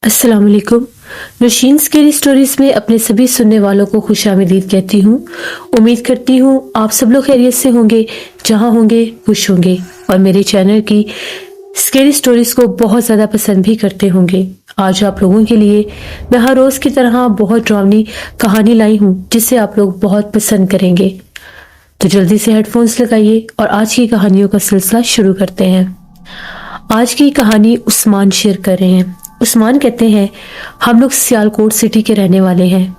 अस्सलाम वालेकुम। Nausheen scary stories में अपने सभी सुनने वालों को खुशामदीद कहती हूँ। उम्मीद करती हूँ आप सब लोग खैरियत से होंगे, जहाँ होंगे खुश होंगे और मेरे चैनल की स्केरी स्टोरीज को बहुत ज़्यादा पसंद भी करते होंगे। आज आप लोगों के लिए मैं हर रोज़ की तरह बहुत डरावनी कहानी लाई हूँ जिसे आप लोग बहुत पसंद करेंगे। तो जल्दी से हेडफोन्स लगाइए और आज की कहानियों का सिलसिला शुरू करते हैं। आज की कहानी उस्मान शेयर कर रहे हैं। उस्मान कहते हैं, हम लोग सियालकोट सिटी के रहने वाले हैं।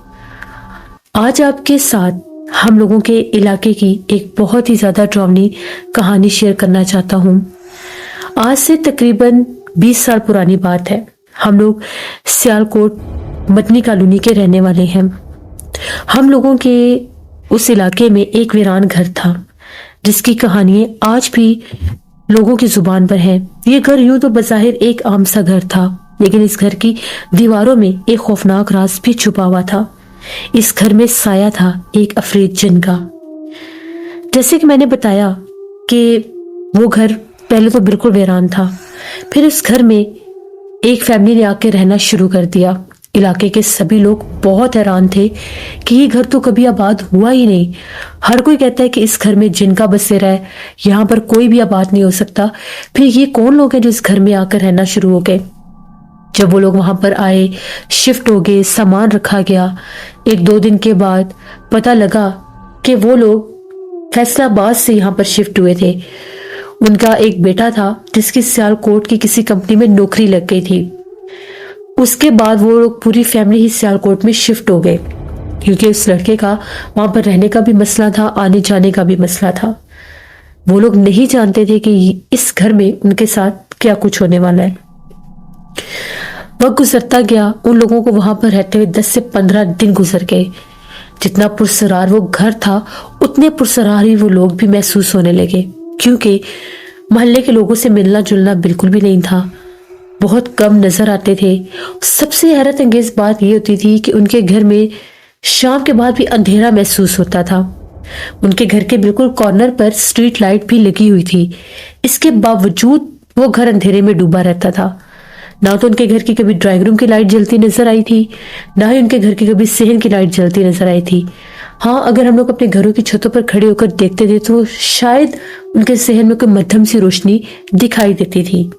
आज आपके साथ हम लोगों के इलाके की एक बहुत ही ज़्यादा डरावनी कहानी शेयर करना चाहता हूँ। आज से तकरीबन 20 साल पुरानी बात है। हम लोग सियालकोट मदनी कॉलोनी के रहने वाले हैं। हम लोगों के उस इलाके में एक वीरान घर था जिसकी कहानी आज भी लोगों की जुबान पर है। ये घर यूं तो बज़ाहिर एक आम सा घर था, लेकिन इस घर की दीवारों में एक खौफनाक राज भी छुपा हुआ था। इस घर में साया था एक अफरीद जिन का। जैसे कि मैंने बताया कि वो घर पहले तो बिल्कुल वीरान था, फिर इस घर में एक फैमिली ने आके रहना शुरू कर दिया। इलाके के सभी लोग बहुत हैरान थे कि ये घर तो कभी आबाद हुआ ही नहीं। हर कोई कहता है कि इस घर में जिन का बसेरा है, यहाँ पर कोई भी आबाद नहीं हो सकता। फिर ये कौन लोग हैं जो इस घर में आकर रहना शुरू हो गए। जब वो लोग वहां पर आए, शिफ्ट हो गए, सामान रखा गया। 1-2 दिन के बाद पता लगा कि वो लोग फैसलाबाद से यहाँ पर शिफ्ट हुए थे। उनका एक बेटा था जिसकी सियालकोट की किसी कंपनी में नौकरी लग गई थी। उसके बाद वो लोग पूरी फैमिली ही सियालकोट में शिफ्ट हो गए, क्योंकि उस लड़के का वहां पर रहने का भी मसला था, आने जाने का भी मसला था। वो लोग नहीं जानते थे कि इस घर में उनके साथ क्या कुछ होने वाला है। वक्त गुजरता गया, उन लोगों को वहां पर रहते हुए 10 से 15 दिन गुजर गए। जितना पुरसरार वो घर था, उतने पुरसरार ही वो लोग भी महसूस होने लगे, क्योंकि मोहल्ले के लोगों से मिलना जुलना बिल्कुल भी नहीं था। बहुत कम नजर आते थे। सबसे हैरत अंगेज बात यह होती थी कि उनके घर में शाम के बाद भी अंधेरा महसूस होता था। उनके घर के बिल्कुल कॉर्नर पर स्ट्रीट लाइट भी लगी हुई थी। इसके बावजूद वो घर अंधेरे में डूबा रहता था। ना तो उनके घर की कभी ड्राइंग रूम की लाइट जलती नजर आई थी, ना ही उनके घर की कभी सहन की लाइट जलती नजर आई थी। हाँ, अगर हम लोग अपने घरों की छतों पर खड़े होकर देखते थे तो शायद उनके सहन में कोई मध्यम सी रोशनी दिखाई देती थी।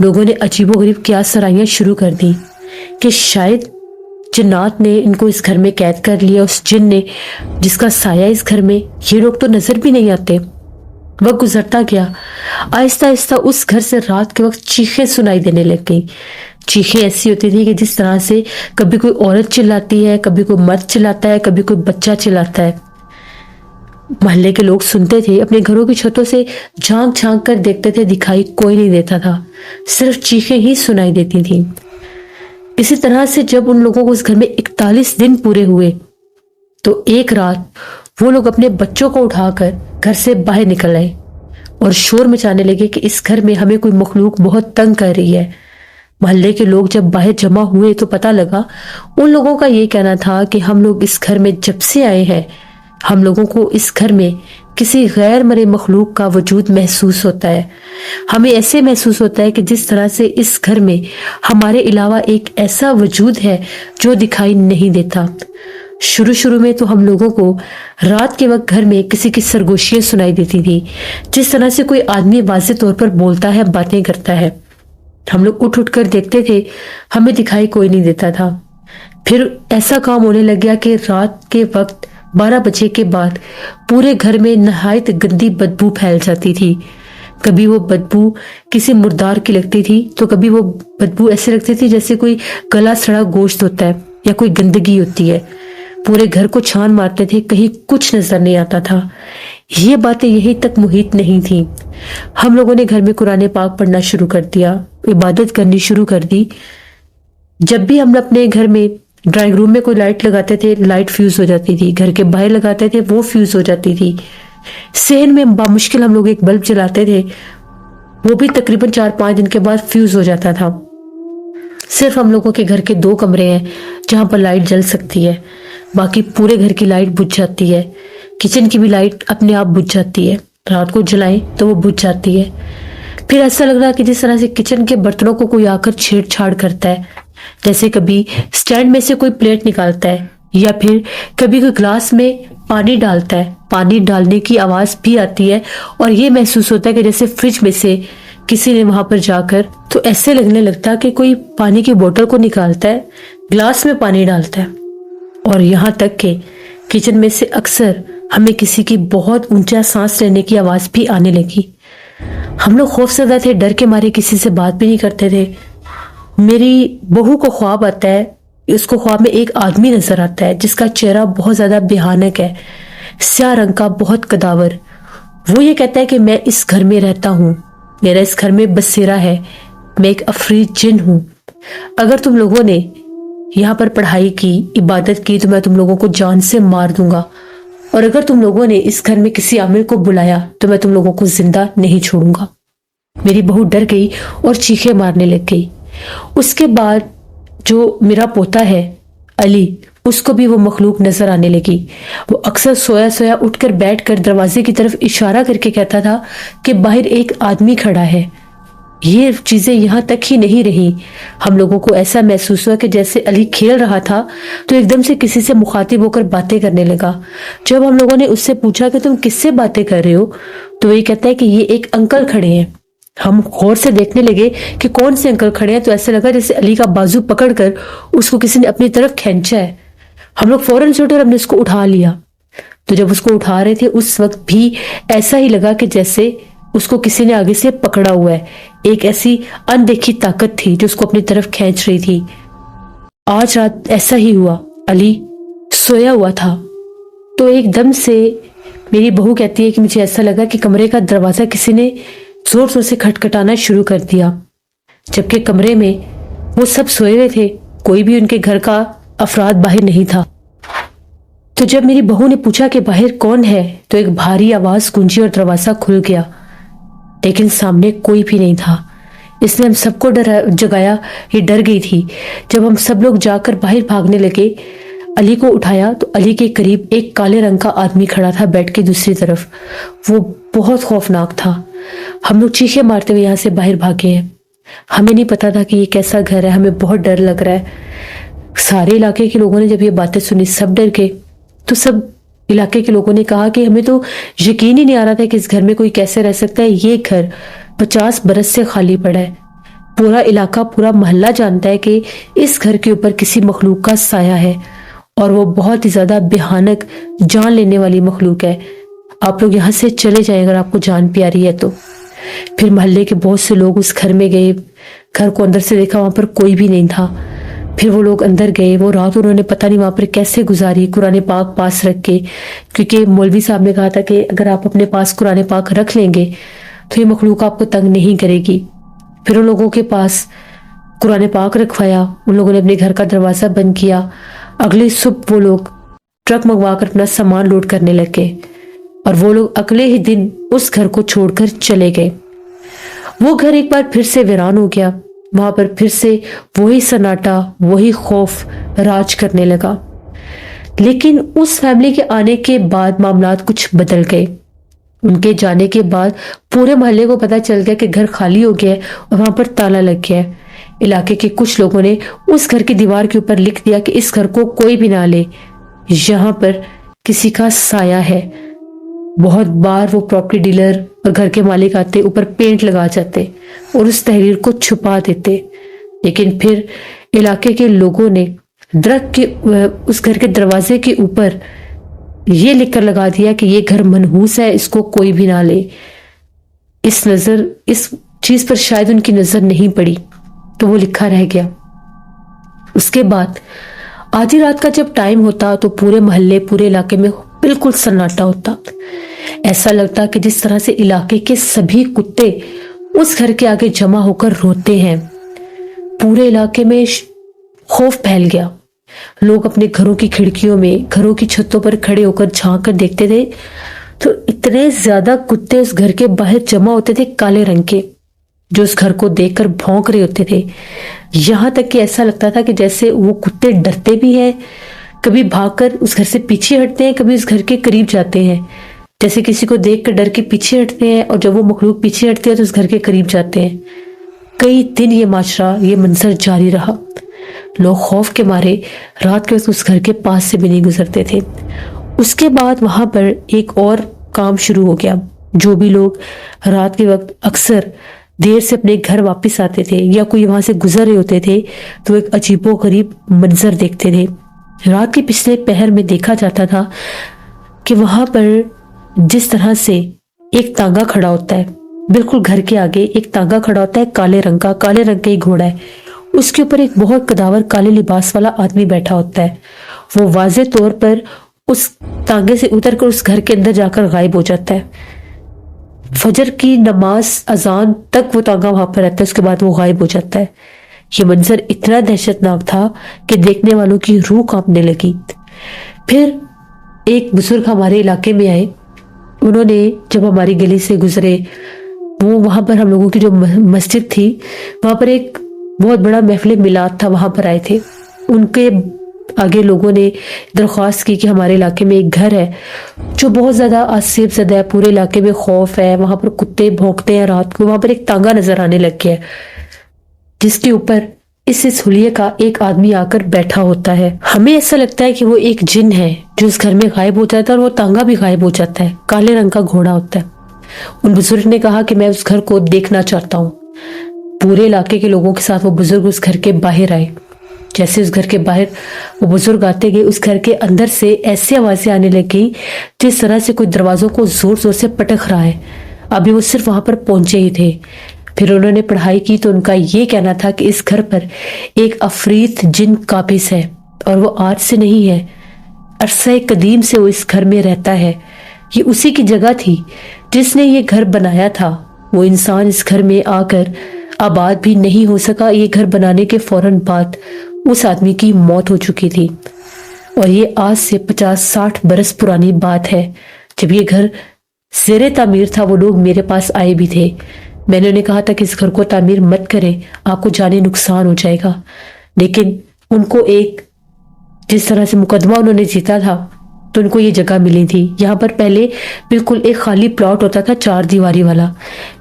लोगों ने अजीबोगरीब कियास सराहियां शुरू कर दी कि शायद जिन्नात ने इनको इस घर में कैद कर लिया, उस जिन ने जिसका साया इस घर में। ये लोग तो नजर भी नहीं आते। वक्त गुजरता गया, आहिस्ता आहिस्ता उस घर से रात के वक्त चीखें सुनाई देने लग गई। चीखें ऐसी होती थी कि जिस तरह से कभी कोई औरत चिल्लाती है, कभी कोई मर्द चिल्लाता है, कभी कोई बच्चा चिल्लाता है। मोहल्ले के लोग सुनते थे, अपने घरों की छतों से झांक झांक कर देखते थे, दिखाई कोई नहीं देता था, सिर्फ चीखें ही सुनाई देती थी। इसी तरह से जब उन लोगों को उस घर में 41 दिन पूरे हुए तो एक रात वो लोग अपने बच्चों को उठाकर घर से बाहर निकल आए और शोर मचाने लगे कि इस घर में हमें कोई मखलूक बहुत तंग कर रही है। मोहल्ले के लोग जब बाहर जमा हुए तो पता लगा, उन लोगों का ये कहना था कि हम लोग इस घर में जब से आए हैं, हम लोगों को इस घर में किसी गैर मरे मखलूक का वजूद महसूस होता है। हमें ऐसे महसूस होता है कि जिस तरह से इस घर में हमारे अलावा एक ऐसा वजूद है जो दिखाई नहीं देता। शुरू में तो हम लोगों को रात के वक्त घर में किसी की सरगोशियां सुनाई देती थी, जिस तरह से कोई आदमी वाज़ेह तौर पर बोलता है, बातें करता है। हम लोग उठ कर देखते थे, हमें दिखाई कोई नहीं देता था। फिर ऐसा काम होने लग गया कि रात के वक्त 12 बजे के बाद पूरे घर में नहायत गंदी बदबू फैल जाती थी। कभी वो बदबू किसी मुर्दार की लगती थी, तो कभी वो बदबू ऐसे लगती थी जैसे कोई गला सड़ा गोश्त होता है या कोई गंदगी होती है। पूरे घर को छान मारते थे, कहीं कुछ नजर नहीं आता था। ये बातें यहीं तक मुहित नहीं थी। हम लोगों ने घर में कुरान पाक पढ़ना शुरू कर दिया, इबादत करनी शुरू कर दी। जब भी हम अपने घर में ड्राइंग रूम में कोई लाइट लगाते थे, लाइट फ्यूज हो जाती थी। घर के बाहर लगाते थे, वो फ्यूज हो जाती थी। सहन में बामुश्किल हम लोग एक बल्ब जलाते थे, वो भी तकरीबन 4-5 दिन के बाद फ्यूज हो जाता था। सिर्फ हम लोगों के घर के 2 कमरे हैं जहां पर लाइट जल सकती है, बाकी पूरे घर की लाइट बुझ जाती है। किचन की भी लाइट अपने आप बुझ जाती है, रात को जलाएं तो वो बुझ जाती है। फिर ऐसा लग रहा है कि जिस तरह से किचन के बर्तनों को कोई आकर छेड़छाड़ करता है। जैसे कभी स्टैंड में से कोई प्लेट निकालता है या फिर कभी कोई ग्लास में पानी डालता है, पानी डालने की आवाज भी आती है और ये महसूस होता है कि जैसे फ्रिज में से किसी ने वहां पर जाकर, तो ऐसे लगने लगता है कि कोई पानी की बोतल को निकालता है, ग्लास में पानी डालता है। और यहाँ तक कि किचन में से अक्सर हमें किसी की बहुत ऊंचा सांस लेने की आवाज भी आने लगी। हम लोग खौफजदा थे, डर के मारे किसी से बात भी नहीं करते थे। मेरी बहू को ख्वाब आता है, उसको ख्वाब में एक आदमी नजर आता है जिसका चेहरा बहुत ज्यादा भयानक है, स्याह रंग का, बहुत कदावर। वो ये कहता है कि मैं इस घर में रहता हूँ, मेरा इस घर में बसेरा है, मैं एक अफरीद जिन हूं। अगर तुम लोगों ने यहाँ पर पढ़ाई की, इबादत की, तो मैं तुम लोगों को जान से मार दूंगा, और अगर तुम लोगों ने इस घर में किसी आमिर को बुलाया तो मैं तुम लोगों को जिंदा नहीं छोड़ूंगा। मेरी बहू डर गई और चीखें मारने लग गई। उसके बाद जो मेरा पोता है अली, उसको भी वो मखलूक नजर आने लगी। वो अक्सर सोया सोया उठकर बैठकर दरवाजे की तरफ इशारा करके कहता था कि बाहर एक आदमी खड़ा है। ये चीजें यहाँ तक ही नहीं रही, हम लोगों को ऐसा महसूस हुआ कि जैसे अली खेल रहा था तो एकदम से किसी से मुखातिब होकर बातें करने लगा। जब हम लोगों ने उससे पूछा कि तुम किससे बातें कर रहे हो, तो ये कहता है कि ये एक अंकल खड़े हैं। हम गौर से देखने लगे कि कौन से अंकल खड़े हैं, तो ऐसा लगा जैसे अली का बाजू पकड़कर उसको किसी ने अपनी तरफ खींचा है। हम लोग फौरन से उठे और हमने उसको उठा लिया। तो जब उसको उठा रहे थे उस वक्त भी ऐसा ही लगा कि जैसे उसको किसी ने आगे से पकड़ा हुआ है, एक ऐसी अनदेखी ताकत थी जो उसको अपनी तरफ खींच रही थी। आज रात ऐसा ही हुआ, अली सोया हुआ था तो एकदम से मेरी बहू कहती है कि मुझे ऐसा लगा कि कमरे का दरवाजा किसी ने जोर जोर से खटखटाना शुरू कर दिया, जबकि कमरे में वो सब सोए हुए थे, कोई भी उनके घर का अफराद बाहर नहीं था। तो जब मेरी बहू ने पूछा कि बाहर कौन है, तो एक भारी आवाज गूंजी और दरवाजा खुल गया, लेकिन सामने कोई भी नहीं था। इसने हम सबको जगाया। ये डर गई थी। जब हम सब लोग जाकर बाहर भागने लगे, अली को उठाया तो अली के करीब एक काले रंग का आदमी खड़ा था बेड के दूसरी तरफ। वो बहुत खौफनाक था। हम लोग चीखें मारते हुए यहाँ से बाहर भागे हैं। हमें नहीं पता था कि ये कैसा घर है, हमें बहुत डर लग रहा है। सारे इलाके के लोगों ने जब ये बातें सुनी सब डर गए। तो सब इलाके के लोगों ने कहा कि हमें तो यकीन ही नहीं आ रहा था कि इस घर में कोई कैसे रह सकता है। ये घर 50 बरस से खाली पड़ा है। पूरा इलाका, पूरा मोहल्ला जानता है कि इस घर के ऊपर किसी मखलूक का साया है और वो बहुत ही ज्यादा भयानक, जान लेने वाली मखलूक है। आप लोग यहाँ से चले जाएं अगर आपको जान प्यारी है तो। फिर मोहल्ले के बहुत से लोग उस घर में गए, घर को अंदर से देखा, वहां पर कोई भी नहीं था। फिर वो लोग अंदर गए। वो रात उन्होंने पता नहीं वहां पर कैसे गुजारी, कुरान पाक पास रख के, क्योंकि मौलवी साहब ने कहा था कि अगर आप अपने पास कुरान पाक रख लेंगे तो ये मखलूक आपको तंग नहीं करेगी। फिर उन लोगों के पास कुरान पाक रखवाया, उन लोगों ने अपने घर का दरवाजा बंद किया। अगली सुबह वो लोग ट्रक मंगवा कर अपना सामान लोड करने लगे और वो लोग अगले ही दिन उस घर को छोड़कर चले गए। वो घर एक बार फिर से वीरान हो गया। वहां पर फिर से वही सन्नाटा, वही खौफ राज करने लगा। लेकिन उस फैमिली के आने के बाद मामलात कुछ बदल गए। उनके जाने के बाद पूरे मोहल्ले को पता चल गया कि घर खाली हो गया है और वहां पर ताला लग गया है। इलाके के कुछ लोगों ने उस घर की दीवार के ऊपर लिख दिया कि इस घर को कोई भी ना ले, यहाँ पर किसी का साया है। बहुत बार वो प्रॉपर्टी डीलर और घर के मालिक आते, ऊपर पेंट लगा जाते और उस तहरीर को छुपा देते। लेकिन फिर इलाके के लोगों ने दरख्त के उस घर के दरवाजे के ऊपर ये लिखकर लगा दिया कि ये घर मनहूस है, इसको कोई भी ना ले। इस चीज पर शायद उनकी नजर नहीं पड़ी तो वो लिखा रह गया। उसके बाद आधी रात का जब टाइम होता तो पूरे मोहल्ले, पूरे इलाके में बिल्कुल सन्नाटा होता। ऐसा लगता कि जिस तरह से इलाके के सभी कुत्ते उस घर के आगे जमा होकर रोते हैं। पूरे इलाके में खौफ फैल गया। लोग अपने घरों की खिड़कियों में, घरों की छतों पर खड़े होकर झांक कर देखते थे तो इतने ज्यादा कुत्ते उस घर के बाहर जमा होते थे, काले रंग के, जो उस घर को देखकर भौंक रहे होते थे। यहां तक कि ऐसा लगता था कि जैसे वो कुत्ते डरते भी हैं, कभी भागकर उस घर से पीछे हटते हैं, कभी उस घर के करीब जाते हैं। जैसे किसी को देख कर डर के पीछे हटते हैं और जब वो मखलूक पीछे हटते हैं तो उस घर के करीब जाते हैं। कई दिन ये माजरा, ये मंजर जारी रहा। لوگ خوف کے مارے رات کے وقت اس گھر کے پاس سے بھی نہیں گزرتے تھے۔ اس کے بعد وہاں پر ایک اور کام شروع ہو گیا۔ جو بھی لوگ رات کے وقت اکثر دیر سے اپنے گھر واپس آتے تھے یا کوئی وہاں سے گزر رہے ہوتے تھے تو ایک عجیب و غریب منظر دیکھتے تھے۔ رات کے پچھلے پہر میں دیکھا جاتا تھا کہ وہاں پر جس طرح سے ایک تانگا کھڑا ہوتا ہے، بالکل گھر کے آگے ایک تانگا کھڑا ہوتا ہے کالے رنگ کا ہی گھوڑا ہے، اس کے اوپر ایک بہت قداور کالے لباس والا آدمی بیٹھا ہوتا ہے۔ وہ واضح طور پر اس تانگے سے اتر کر اس گھر کے اندر جا کر غائب ہو جاتا ہے۔ فجر کی نماز اذان تک وہ تانگا وہاں پر رہتا ہے، اس کے بعد وہ غائب ہو جاتا ہے۔ یہ منظر اتنا دہشت ناک تھا کہ دیکھنے والوں کی روح کانپنے لگی۔ پھر ایک بزرگ ہمارے علاقے میں آئے، انہوں نے جب ہماری گلی سے گزرے، وہ وہاں پر ہم لوگوں کی جو مسجد تھی وہاں پر ایک بہت بڑا محفل میلاد تھا، وہاں پر آئے تھے۔ ان کے آگے لوگوں نے درخواست کی کہ ہمارے علاقے میں ایک گھر ہے جو بہت زیادہ آسیب زدہ ہے، پورے علاقے میں خوف ہے، وہاں پر کتے بھونکتے ہیں رات کو، وہاں پر ایک تانگا نظر آنے لگ گیا ہے جس کے اوپر اس حلیے کا ایک آدمی آ کر بیٹھا ہوتا ہے۔ ہمیں ایسا لگتا ہے کہ وہ ایک جن ہے جو اس گھر میں غائب ہو جاتا ہے، اور وہ تانگا بھی غائب ہو جاتا ہے، کالے رنگ کا گھوڑا ہوتا ہے۔ ان بزرگ نے کہا کہ میں اس گھر کو دیکھنا چاہتا ہوں۔ پورے علاقے کے لوگوں کے ساتھ وہ بزرگ اس گھر کے باہر آئے۔ جیسے اس گھر کے باہر وہ بزرگ آتے گئے، اس گھر کے اندر سے ایسی آوازیں آنے لگی جس طرح سے کوئی دروازوں کو زور زور سے پٹک رہا ہے۔ ابھی وہ صرف وہاں پر پہنچے ہی تھے۔ پھر انہوں نے پڑھائی کی تو ان کا یہ کہنا تھا کہ اس گھر پر ایک عفریت جن قابض ہے، اور وہ آج سے نہیں ہے، عرصہ قدیم سے وہ اس گھر میں رہتا ہے۔ یہ اسی کی جگہ تھی جس نے یہ گھر بنایا تھا۔ وہ انسان اس گھر میں آ کر آباد بھی نہیں ہو سکا۔ یہ گھر بنانے کے فوراً بعد اس آدمی کی موت ہو چکی تھی، اور یہ آج سے 50-60 برس پرانی بات ہے۔ جب یہ گھر زیر تعمیر تھا وہ لوگ میرے پاس آئے بھی تھے۔ میں نے انہیں کہا تھا کہ اس گھر کو تعمیر مت کریں، آپ کو جانے نقصان ہو جائے گا، لیکن ان کو ایک جس طرح سے مقدمہ انہوں نے جیتا تھا تو ان کو یہ جگہ ملی تھی۔ یہاں پر پہلے بالکل ایک خالی پلاٹ ہوتا تھا 4 دیواری والا،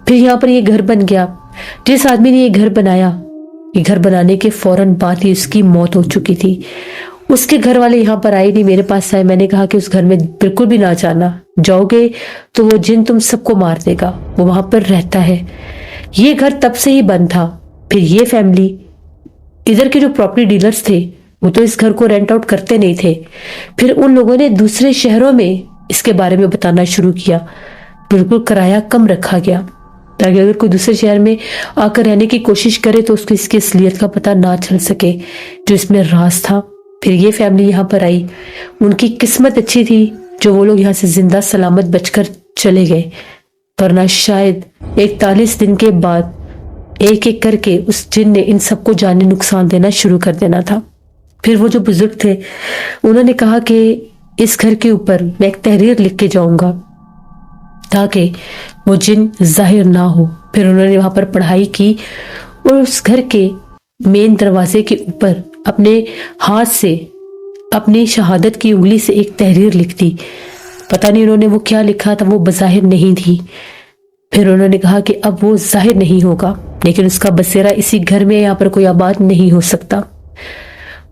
پھر یہاں پر یہ گھر بن گیا۔ جس آدمی نے یہ گھر بنایا، یہ گھر بنانے کے فوراً بعد ہی اس کی موت ہو چکی تھی۔ اس کے گھر والے یہاں پر آئے نہیں، میرے پاس آئے۔ میں نے کہا کہ اس گھر میں بالکل بھی نہ جانا، جاؤ گے تو وہ جن تم سب کو مار دے گا، وہ وہاں پر رہتا ہے۔ یہ گھر تب سے ہی بند تھا۔ پھر یہ فیملی، ادھر کے جو پراپرٹی ڈیلرز تھے وہ تو اس گھر کو رینٹ آؤٹ کرتے نہیں تھے، پھر ان لوگوں نے دوسرے شہروں میں اس کے بارے میں بتانا شروع کیا۔ بالکل کرایہ کم رکھا گیا تاکہ اگر کوئی دوسرے شہر میں آ کر رہنے کی کوشش کرے تو اس کو اس کی اصلیت کا پتہ نہ چل سکے جو اس میں راز تھا۔ پھر یہ فیملی یہاں پر آئی، ان کی قسمت اچھی تھی جو وہ لوگ یہاں سے زندہ سلامت بچ کر چلے گئے، ورنہ شاید 41 دن کے بعد ایک ایک کر کے اس جن نے ان سب کو جانے نقصان دینا شروع کر دینا تھا۔ پھر وہ جو بزرگ تھے انہوں نے کہا کہ اس گھر کے اوپر میں ایک تحریر لکھ کے جاؤں گا تاکہ وہ جن ظاہر نہ ہو۔ پھر انہوں نے وہاں پر پڑھائی کی اور اس گھر کے مین دروازے کے اوپر اپنے ہاتھ سے اپنی شہادت کی انگلی سے ایک تحریر لکھ دی۔ پتہ نہیں انہوں نے وہ کیا لکھا تھا، وہ بظاہر نہیں تھی۔ پھر انہوں نے کہا کہ اب وہ ظاہر نہیں ہوگا، لیکن اس کا بسیرا اسی گھر میں، یہاں پر کوئی آباد نہیں ہو سکتا۔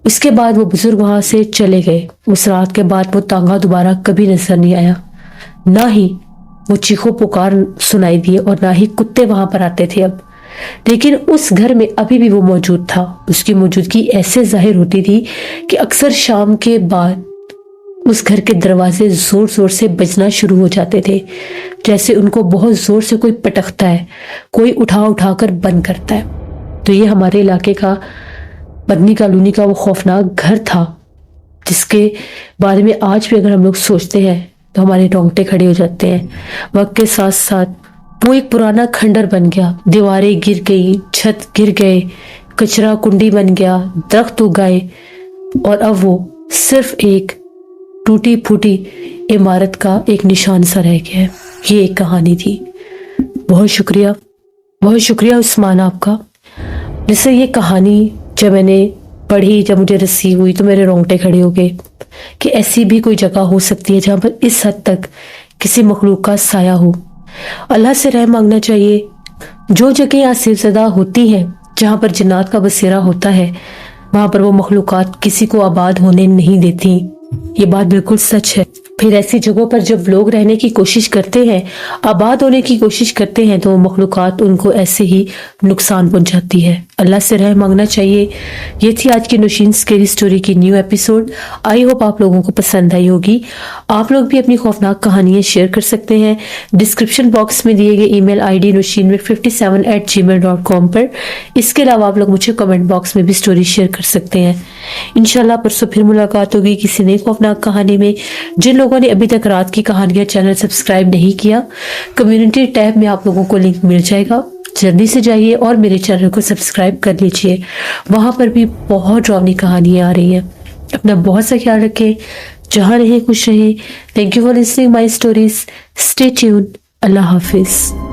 اس کے بعد وہ بزرگ وہاں سے چلے گئے۔ اس رات کے بعد وہ تانگا دوبارہ کبھی نظر نہیں آیا، نہ ہی وہ چیخو پکار سنائی دیے اور نہ ہی کتے وہاں پر آتے تھے اب۔ لیکن اس گھر میں ابھی بھی وہ موجود تھا۔ اس کی موجودگی ایسے ظاہر ہوتی تھی کہ اکثر شام کے بعد اس گھر کے دروازے زور زور سے بجنا شروع ہو جاتے تھے، جیسے ان کو بہت زور سے کوئی پٹکتا ہے، کوئی اٹھا اٹھا کر بند کرتا ہے۔ تو یہ ہمارے علاقے کا مدنی کالونی کا وہ خوفناک گھر تھا جس کے بارے میں آج بھی اگر ہم لوگ سوچتے ہیں تو ہمارے رونگٹے کھڑے ہو جاتے ہیں۔ وقت کے ساتھ ساتھ وہ ایک پرانا کھنڈر بن گیا، دیواریں گر گئی، چھت گر گئے، کچرا کنڈی بن گیا، درخت اگائے، اور اب وہ صرف ایک ٹوٹی پھوٹی عمارت کا ایک نشان سا رہ گیا ہے۔ یہ ایک کہانی تھی۔ بہت شکریہ عثمان آپ کا۔ جیسے یہ کہانی جب میں نے پڑھی، جب مجھے رسی ہوئی تو میرے رونگٹے کھڑے ہو گئے کہ ایسی بھی کوئی جگہ ہو سکتی ہے جہاں پر اس حد تک کسی مخلوق کا سایہ ہو۔ اللہ سے رحم مانگنا چاہیے۔ جو جگہ آسیب زدہ ہوتی ہیں، جہاں پر جنات کا بسیرا ہوتا ہے، वहां पर वो मखलूकात किसी को आबाद होने नहीं देती। ये बात बिल्कुल सच है। फिर ऐसी जगहों पर जब लोग रहने की कोशिश करते हैं, आबाद होने की कोशिश करते हैं, तो वो मखलूकात उनको ऐसे ही नुकसान पहुंचाती है। अल्लाह से रहम मांगना चाहिए। ये थी आज की नौशीन स्केरी स्टोरी की न्यू एपिसोड। आई होप आप लोगों को पसंद आई होगी। आप लोग भी अपनी खौफनाक कहानियां शेयर कर सकते हैं डिस्क्रिप्शन बॉक्स में दिए गए ईमेल आईडी noshinmir57@gmail.com पर। इसके अलावा आप लोग मुझे कमेंट बॉक्स में भी स्टोरी शेयर कर सकते हैं। इंशाल्लाह परसों फिर मुलाकात होगी किसी नई खौफनाक कहानी में। जिन लोगों ने अभी तक रात की कहानियां चैनल सब्सक्राइब नहीं किया, कम्युनिटी टैब में आप लोगों को लिंक मिल जाएगा, जल्दी से जाइए और मेरे चैनल को सब्सक्राइब कर लीजिए। वहां पर भी बहुत डरावनी कहानियां आ रही हैं। अपना बहुत सा ख्याल रखें, जहां रहे खुश रहे। Thank you for listening my stories. Stay tuned. Allah Hafiz.